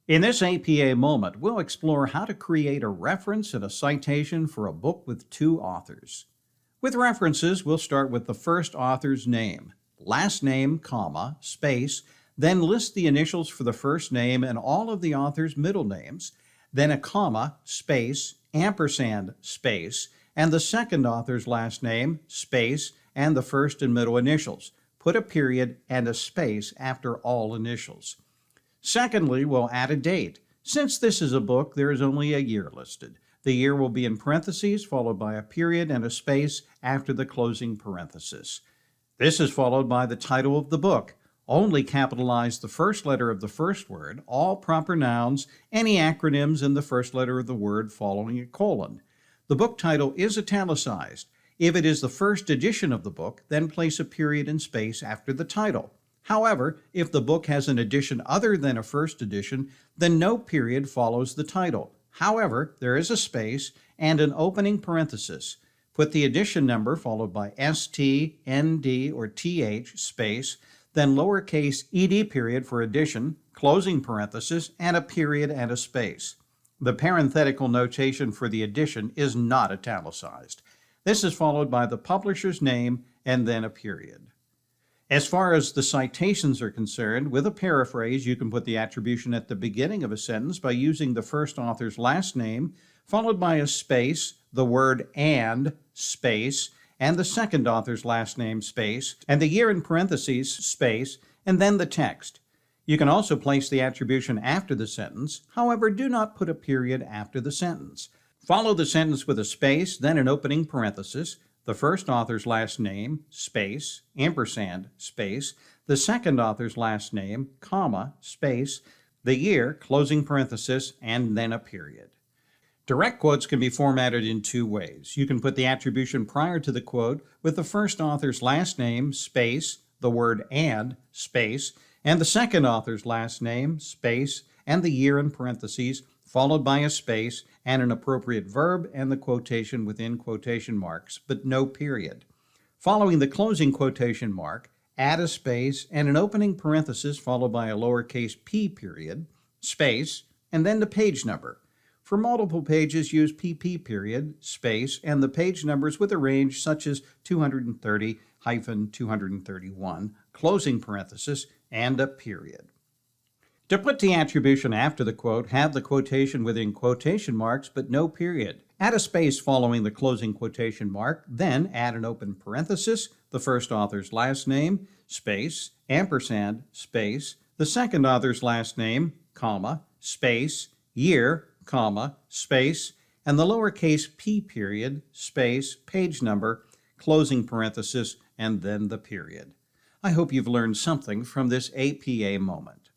In this APA moment, we'll explore how to create a reference and a citation for a book with two authors. With references, we'll start with the first author's name, last name, comma, space, then list the initials for the first name and all of the author's middle names, then a comma, space, ampersand, space, and the second author's last name, space, and the first and middle initials. Put a period and a space after all initials. Secondly, we'll add a date. Since this is a book, there is only a year listed. The year will be in parentheses, followed by a period and a space after the closing parenthesis. This is followed by the title of the book. Only capitalize the first letter of the first word, all proper nouns, any acronyms in the first letter of the word following a colon. The book title is italicized. If it is the first edition of the book, then place a period and space after the title. However, if the book has an edition other than a first edition, then no period follows the title. However, there is a space and an opening parenthesis. Put the edition number followed by ST, ND, or TH, space, then lowercase ed period for edition, closing parenthesis, and a period and a space. The parenthetical notation for the edition is not italicized. This is followed by the publisher's name and then a period. As far as the citations are concerned, with a paraphrase, you can put the attribution at the beginning of a sentence by using the first author's last name, followed by a space, the word and, space, and the second author's last name, space, and the year in parentheses, space, and then the text. You can also place the attribution after the sentence, however, do not put a period after the sentence. Follow the sentence with a space, then an opening parenthesis, the first author's last name, space, ampersand, space, the second author's last name, comma, space, the year, closing parenthesis, and then a period. Direct quotes can be formatted in two ways. You can put the attribution prior to the quote with the first author's last name, space, the word and, space, and the second author's last name, space, and the year in parentheses, followed by a space and an appropriate verb and the quotation within quotation marks, but no period. Following the closing quotation mark, add a space and an opening parenthesis followed by a lowercase p period, space, and then the page number. For multiple pages, use pp period, space, and the page numbers with a range such as 230-231, closing parenthesis, and a period. To put the attribution after the quote, have the quotation within quotation marks, but no period. Add a space following the closing quotation mark, then add an open parenthesis, the first author's last name, space, ampersand, space, the second author's last name, comma, space, year, comma, space, and the lowercase p period, space, page number, closing parenthesis, and then the period. I hope you've learned something from this APA moment.